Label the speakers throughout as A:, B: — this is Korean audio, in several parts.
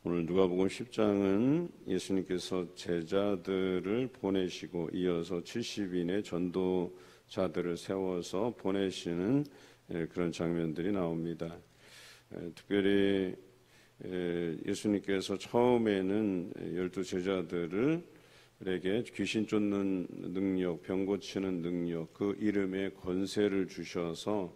A: 오늘 누가복음 10장은 예수님께서 제자들을 보내시고 이어서 70인의 전도자들을 세워서 보내시는 그런 장면들이 나옵니다. 특별히 예수님께서 처음에는 12 제자들에게 귀신 쫓는 능력, 병 고치는 능력, 그 이름에 권세를 주셔서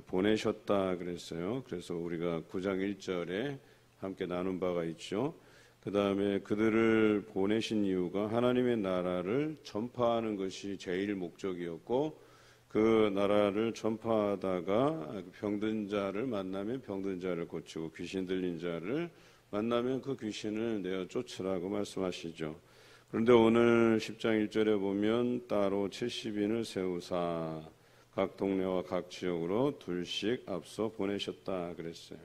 A: 보내셨다 그랬어요. 그래서 우리가 9장 1절에 함께 나눈 바가 있죠. 그 다음에 그들을 보내신 이유가 하나님의 나라를 전파하는 것이 제일 목적이었고, 그 나라를 전파하다가 병든 자를 만나면 병든 자를 고치고 귀신 들린 자를 만나면 그 귀신을 내어 쫓으라고 말씀하시죠. 그런데 오늘 10장 1절에 보면 따로 70인을 세우사 각 동네와 각 지역으로 둘씩 앞서 보내셨다 그랬어요.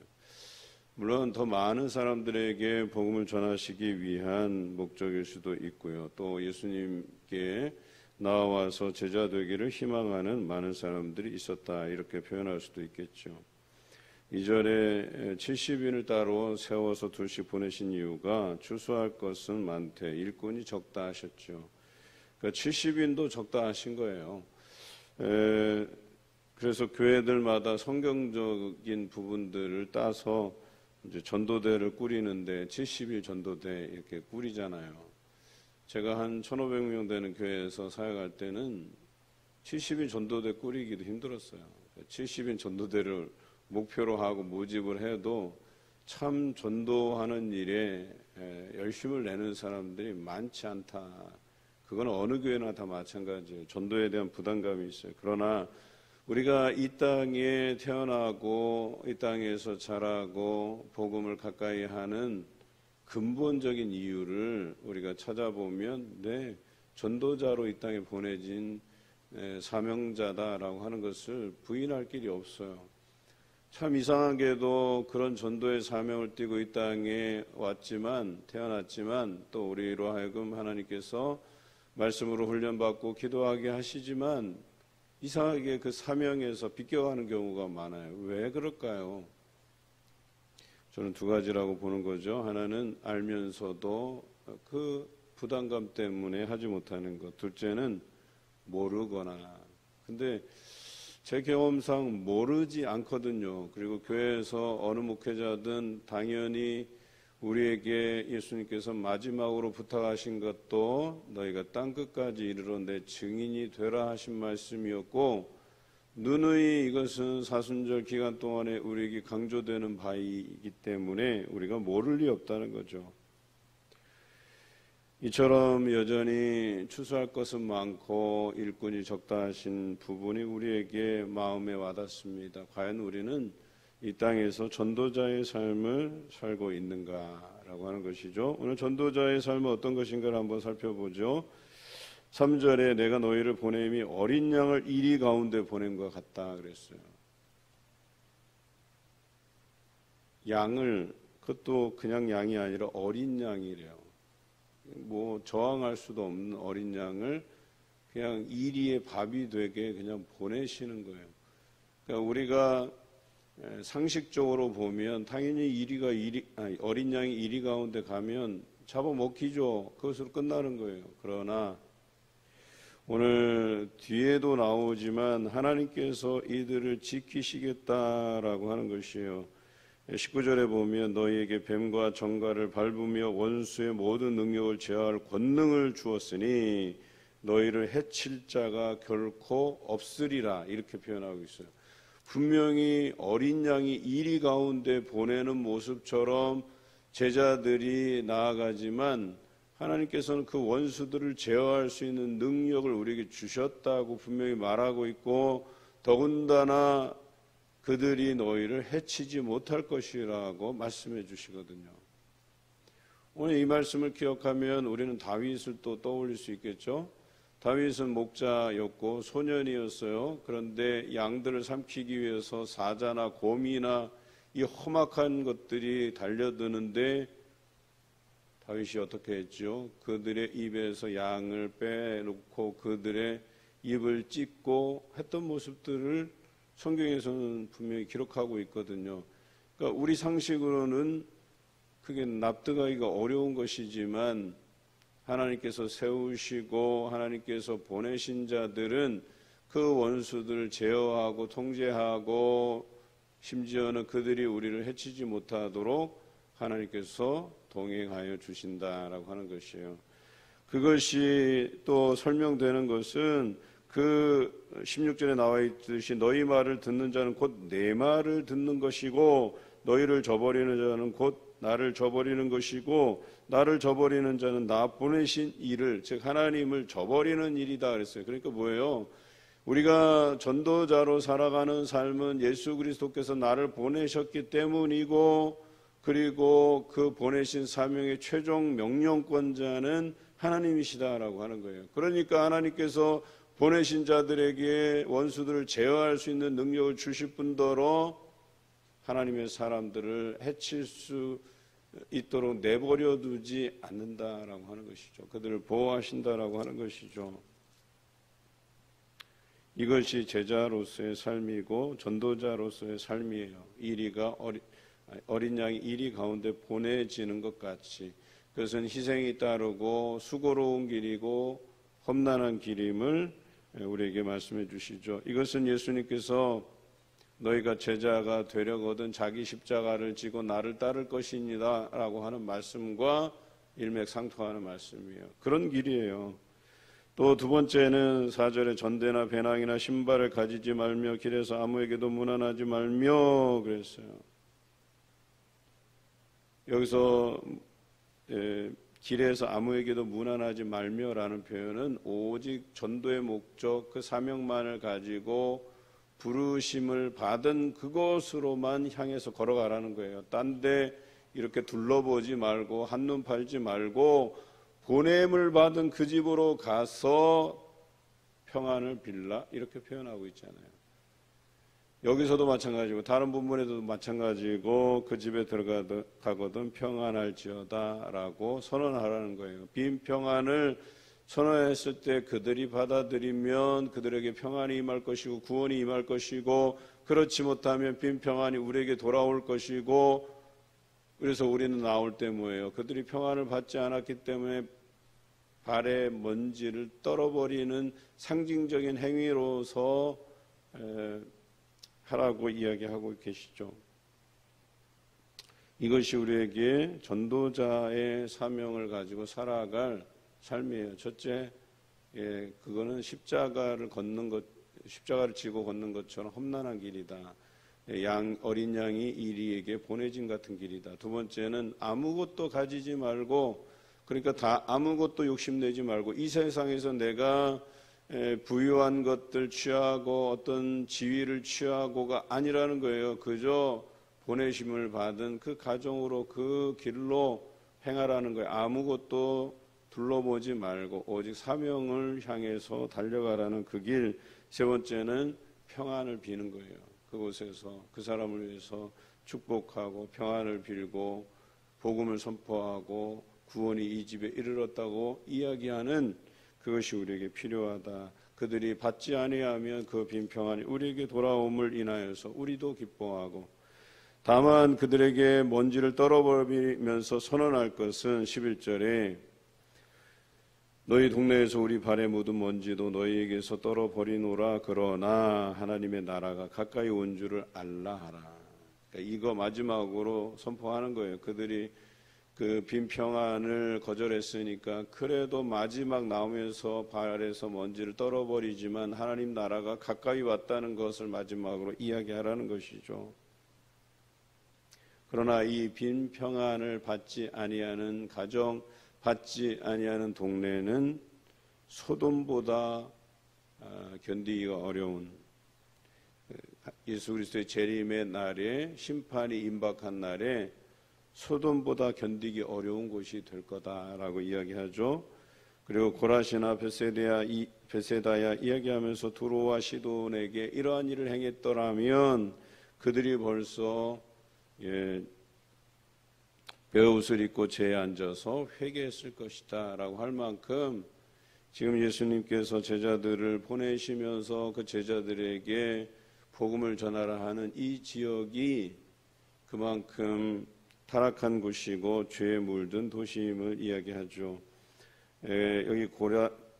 A: 물론 더 많은 사람들에게 복음을 전하시기 위한 목적일 수도 있고요. 또 예수님께 나와서 제자 되기를 희망하는 많은 사람들이 있었다, 이렇게 표현할 수도 있겠죠. 2절에 70인을 따로 세워서 둘씩 보내신 이유가 추수할 것은 많되 일꾼이 적다 하셨죠. 그러니까 70인도 적다 하신 거예요. 그래서 교회들마다 성경적인 부분들을 따서 이제 전도대를 꾸리는데 70일 전도대 이렇게 꾸리잖아요. 제가 한 1,500명 되는 교회에서 사역할 때는 70일 전도대 꾸리기도 힘들었어요. 70일 전도대를 목표로 하고 모집을 해도 참 전도하는 일에 열심을 내는 사람들이 많지 않다. 그건 어느 교회나 다 마찬가지예요. 전도에 대한 부담감이 있어요. 그러나 우리가 이 땅에 태어나고 이 땅에서 자라고 복음을 가까이 하는 근본적인 이유를 우리가 찾아보면 전도자로 이 땅에 보내진 사명자다라고 하는 것을 부인할 길이 없어요. 참 이상하게도 그런 전도의 사명을 띠고 이 땅에 태어났지만 또 우리로 하여금 하나님께서 말씀으로 훈련받고 기도하게 하시지만 이상하게 그 사명에서 비껴가는 경우가 많아요. 왜 그럴까요? 저는 두 가지라고 보는 거죠. 하나는 알면서도 그 부담감 때문에 하지 못하는 것. 둘째는 모르거나. 근데 제 경험상 모르지 않거든요. 그리고 교회에서 어느 목회자든 당연히 우리에게 예수님께서 마지막으로 부탁하신 것도 너희가 땅끝까지 이르러 내 증인이 되라 하신 말씀이었고, 누누이 이것은 사순절 기간 동안에 우리에게 강조되는 바이기 때문에 우리가 모를 리 없다는 거죠. 이처럼 여전히 추수할 것은 많고 일꾼이 적다 하신 부분이 우리에게 마음에 와닿습니다. 과연 우리는 이 땅에서 전도자의 삶을 살고 있는가라고 하는 것이죠. 오늘 전도자의 삶은 어떤 것인가를 한번 살펴보죠. 3절에 내가 너희를 보냄이 어린 양을 이리 가운데 보낸 것 같다 그랬어요. 양을, 그것도 그냥 양이 아니라 어린 양이래요. 뭐 저항할 수도 없는 어린 양을 그냥 이리의 밥이 되게 그냥 보내시는 거예요. 그러니까 우리가 상식적으로 보면 당연히 어린 양이 이리 가운데 가면 잡아먹히죠. 그것으로 끝나는 거예요. 그러나 오늘 뒤에도 나오지만 하나님께서 이들을 지키시겠다라고 하는 것이에요. 19절에 보면 너희에게 뱀과 정갈을 밟으며 원수의 모든 능력을 제어할 권능을 주었으니 너희를 해칠 자가 결코 없으리라, 이렇게 표현하고 있어요. 분명히 어린 양이 이리 가운데 보내는 모습처럼 제자들이 나아가지만 하나님께서는 그 원수들을 제어할 수 있는 능력을 우리에게 주셨다고 분명히 말하고 있고, 더군다나 그들이 너희를 해치지 못할 것이라고 말씀해 주시거든요. 오늘 이 말씀을 기억하면 우리는 다윗을 또 떠올릴 수 있겠죠. 다윗은 목자였고 소년이었어요. 그런데 양들을 삼키기 위해서 사자나 곰이나 이 험악한 것들이 달려드는데 다윗이 어떻게 했죠? 그들의 입에서 양을 빼놓고 그들의 입을 찢고 했던 모습들을 성경에서는 분명히 기록하고 있거든요. 그러니까 우리 상식으로는 그게 납득하기가 어려운 것이지만 하나님께서 세우시고 하나님께서 보내신 자들은 그 원수들을 제어하고 통제하고 심지어는 그들이 우리를 해치지 못하도록 하나님께서 동행하여 주신다라고 하는 것이에요. 그것이 또 설명되는 것은 그 16절에 나와 있듯이 너희 말을 듣는 자는 곧 내 말을 듣는 것이고 너희를 저버리는 자는 곧 나를 저버리는 것이고 나를 저버리는 자는 나 보내신 이를 즉 하나님을 저버리는 일이다 그랬어요. 그러니까 뭐예요? 우리가 전도자로 살아가는 삶은 예수 그리스도께서 나를 보내셨기 때문이고 그리고 그 보내신 사명의 최종 명령권자는 하나님이시다라고 하는 거예요. 그러니까 하나님께서 보내신 자들에게 원수들을 제어할 수 있는 능력을 주실 뿐더러 하나님의 사람들을 해칠 수 있도록 내버려 두지 않는다라고 하는 것이죠. 그들을 보호하신다라고 하는 것이죠. 이것이 제자로서의 삶이고 전도자로서의 삶이에요. 어린 양이 이리 가운데 보내지는 것 같이 그것은 희생이 따르고 수고로운 길이고 험난한 길임을 우리에게 말씀해 주시죠. 이것은 예수님께서 너희가 제자가 되려거든 자기 십자가를 지고 나를 따를 것이니라 라고 하는 말씀과 일맥상통하는 말씀이에요. 그런 길이에요. 또 두 번째는 4절에 전대나 배낭이나 신발을 가지지 말며 길에서 아무에게도 무난하지 말며 그랬어요. 여기서 길에서 아무에게도 무난하지 말며라는 표현은 오직 전도의 목적 그 사명만을 가지고 부르심을 받은 그곳으로만 향해서 걸어가라는 거예요. 딴 데 이렇게 둘러보지 말고 한눈 팔지 말고 보냄을 받은 그 집으로 가서 평안을 빌라 이렇게 표현하고 있잖아요. 여기서도 마찬가지고 다른 부분에도 마찬가지고 그 집에 들어가거든 평안할지어다 라고 선언하라는 거예요. 빈 평안을 선언했을 때 그들이 받아들이면 그들에게 평안이 임할 것이고 구원이 임할 것이고 그렇지 못하면 빈 평안이 우리에게 돌아올 것이고 그래서 우리는 나올 때 뭐예요? 그들이 평안을 받지 않았기 때문에 발에 먼지를 떨어버리는 상징적인 행위로서 하라고 이야기하고 계시죠. 이것이 우리에게 전도자의 사명을 가지고 살아갈 삶이에요. 첫째, 그거는 십자가를 지고 걷는 것처럼 험난한 길이다. 어린 양이 이리에게 보내진 같은 길이다. 두 번째는 아무것도 가지지 말고 그러니까 다 아무것도 욕심내지 말고 이 세상에서 내가 부유한 것들 취하고 어떤 지위를 취하고가 아니라는 거예요. 그저 보내심을 받은 그 가정으로 그 길로 행하라는 거예요. 아무것도 둘러보지 말고 오직 사명을 향해서 달려가라는 그 길. 세 번째는 평안을 비는 거예요. 그곳에서 그 사람을 위해서 축복하고 평안을 빌고 복음을 선포하고 구원이 이 집에 이르렀다고 이야기하는 그것이 우리에게 필요하다. 그들이 받지 아니하면 그 빈 평안이 우리에게 돌아옴을 인하여서 우리도 기뻐하고 다만 그들에게 먼지를 떨어버리면서 선언할 것은 11절에 너희 동네에서 우리 발에 묻은 먼지도 너희에게서 떨어버리노라. 그러나 하나님의 나라가 가까이 온 줄을 알라 하라. 그러니까 이거 마지막으로 선포하는 거예요. 그들이 그 빈 평안을 거절했으니까 그래도 마지막 나오면서 발에서 먼지를 떨어버리지만 하나님 나라가 가까이 왔다는 것을 마지막으로 이야기하라는 것이죠. 그러나 이 빈 평안을 받지 아니하는 가정, 받지 아니하는 동네는 소돔보다 견디기가 어려운 예수 그리스도의 재림의 날에 심판이 임박한 날에 소돔보다 견디기 어려운 곳이 될 거다라고 이야기하죠. 그리고 고라시나 베세다야 이야기하면서 두로와 시돈에게 이러한 일을 행했더라면 그들이 벌써 베옷을 입고 제에 앉아서 회개했을 것이다 라고 할 만큼 지금 예수님께서 제자들을 보내시면서 그 제자들에게 복음을 전하라 하는 이 지역이 그만큼 타락한 곳이고 죄에 물든 도시임을 이야기하죠. 여기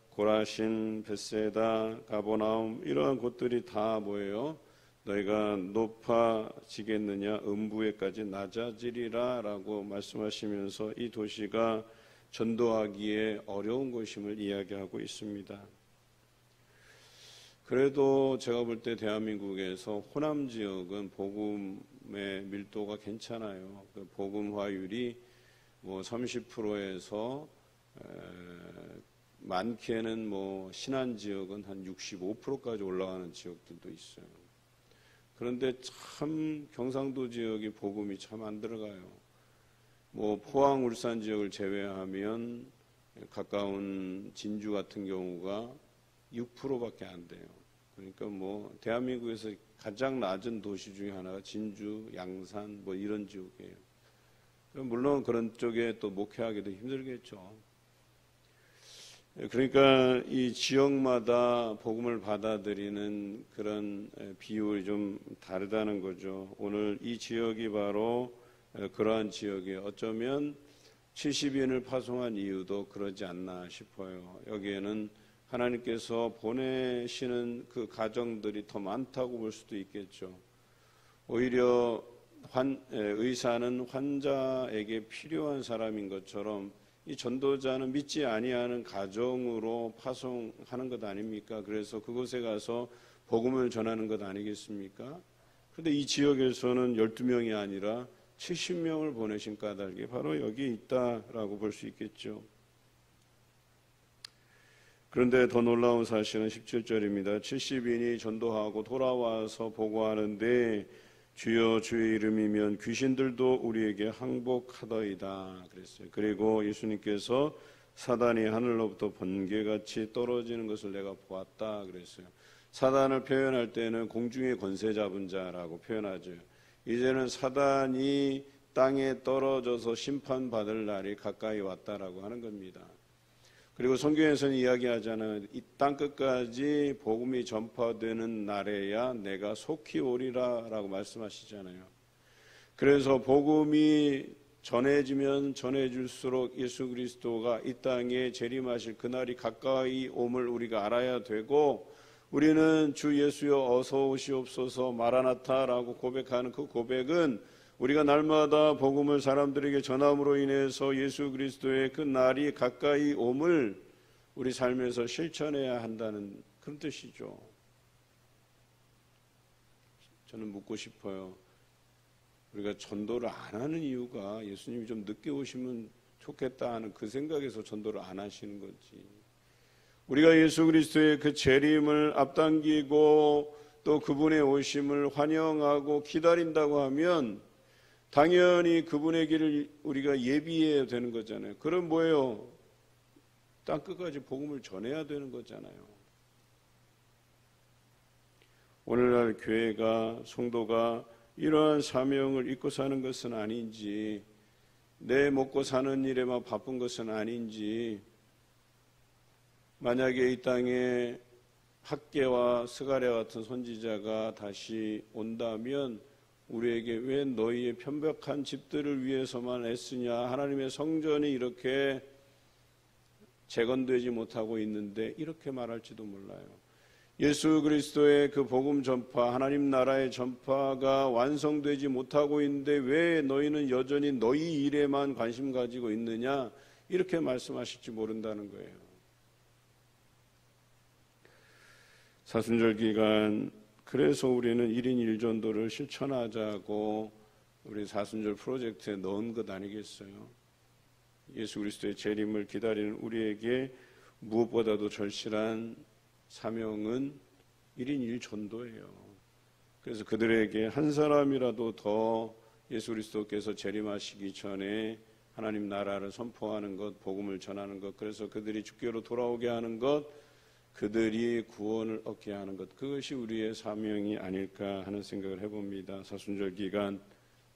A: 고라신, 벳세다, 가버나움 이러한 곳들이 다 뭐예요? 너희가 높아지겠느냐 음부에까지 낮아지리라 라고 말씀하시면서 이 도시가 전도하기에 어려운 곳임을 이야기하고 있습니다. 그래도 제가 볼 때 대한민국에서 호남 지역은 복음의 밀도가 괜찮아요. 그 복음화율이 뭐 30%에서 많게는 뭐 신안 지역은 한 65%까지 올라가는 지역들도 있어요. 그런데 참 경상도 지역이 복음이 참 안 들어가요. 뭐 포항, 울산 지역을 제외하면 가까운 진주 같은 경우가 6%밖에 안 돼요. 그러니까 뭐 대한민국에서 가장 낮은 도시 중에 하나가 진주, 양산 뭐 이런 지역이에요. 물론 그런 쪽에 또 목회하기도 힘들겠죠. 그러니까 이 지역마다 복음을 받아들이는 그런 비율이 좀 다르다는 거죠. 오늘 이 지역이 바로 그러한 지역이에요. 어쩌면 70인을 파송한 이유도 그러지 않나 싶어요. 여기에는 하나님께서 보내시는 그 가정들이 더 많다고 볼 수도 있겠죠. 오히려 의사는 환자에게 필요한 사람인 것처럼 이 전도자는 믿지 아니하는 가정으로 파송하는 것 아닙니까? 그래서 그곳에 가서 복음을 전하는 것 아니겠습니까? 그런데 이 지역에서는 12명이 아니라 70명을 보내신 까닭이 바로 여기 있다라고 볼 수 있겠죠. 그런데 더 놀라운 사실은 17절입니다. 70인이 전도하고 돌아와서 보고하는데 주여 주의 이름이면 귀신들도 우리에게 항복하더이다 그랬어요. 그리고 예수님께서 사단이 하늘로부터 번개같이 떨어지는 것을 내가 보았다 그랬어요. 사단을 표현할 때는 공중의 권세 잡은 자라고 표현하죠. 이제는 사단이 땅에 떨어져서 심판받을 날이 가까이 왔다라고 하는 겁니다. 그리고 성경에서는 이야기하잖아요. 이 땅끝까지 복음이 전파되는 날에야 내가 속히 오리라 라고 말씀하시잖아요. 그래서 복음이 전해지면 전해질수록 예수 그리스도가 이 땅에 재림하실 그날이 가까이 옴을 우리가 알아야 되고, 우리는 주 예수여 어서 오시옵소서 마라나타라고 고백하는 그 고백은 우리가 날마다 복음을 사람들에게 전함으로 인해서 예수 그리스도의 그 날이 가까이 옴을 우리 삶에서 실천해야 한다는 그런 뜻이죠. 저는 묻고 싶어요. 우리가 전도를 안 하는 이유가 예수님이 좀 늦게 오시면 좋겠다 하는 그 생각에서 전도를 안 하시는 건지, 우리가 예수 그리스도의 그 재림을 앞당기고 또 그분의 오심을 환영하고 기다린다고 하면 당연히 그분의 길을 우리가 예비해야 되는 거잖아요. 그럼 뭐예요? 땅끝까지 복음을 전해야 되는 거잖아요. 오늘날 교회가, 성도가 이러한 사명을 잊고 사는 것은 아닌지, 내 먹고 사는 일에만 바쁜 것은 아닌지, 만약에 이 땅에 학개와 스가랴 같은 선지자가 다시 온다면 우리에게 왜 너희의 편벽한 집들을 위해서만 애쓰냐, 하나님의 성전이 이렇게 재건되지 못하고 있는데, 이렇게 말할지도 몰라요. 예수 그리스도의 그 복음 전파, 하나님 나라의 전파가 완성되지 못하고 있는데 왜 너희는 여전히 너희 일에만 관심 가지고 있느냐, 이렇게 말씀하실지 모른다는 거예요. 사순절 기간, 그래서 우리는 1인 1전도를 실천하자고 우리 사순절 프로젝트에 넣은 것 아니겠어요? 예수 그리스도의 재림을 기다리는 우리에게 무엇보다도 절실한 사명은 1인 1전도예요. 그래서 그들에게 한 사람이라도 더 예수 그리스도께서 재림하시기 전에 하나님 나라를 선포하는 것, 복음을 전하는 것, 그래서 그들이 주께로 돌아오게 하는 것, 그들이 구원을 얻게 하는 것, 그것이 우리의 사명이 아닐까 하는 생각을 해봅니다. 사순절 기간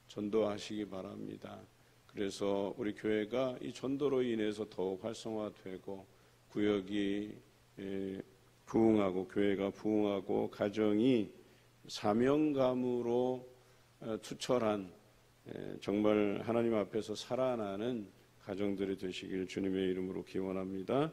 A: 전도하시기 바랍니다. 그래서 우리 교회가 이 전도로 인해서 더욱 활성화되고 구역이 부흥하고 교회가 부흥하고 가정이 사명감으로 투철한 정말 하나님 앞에서 살아나는 가정들이 되시길 주님의 이름으로 기원합니다.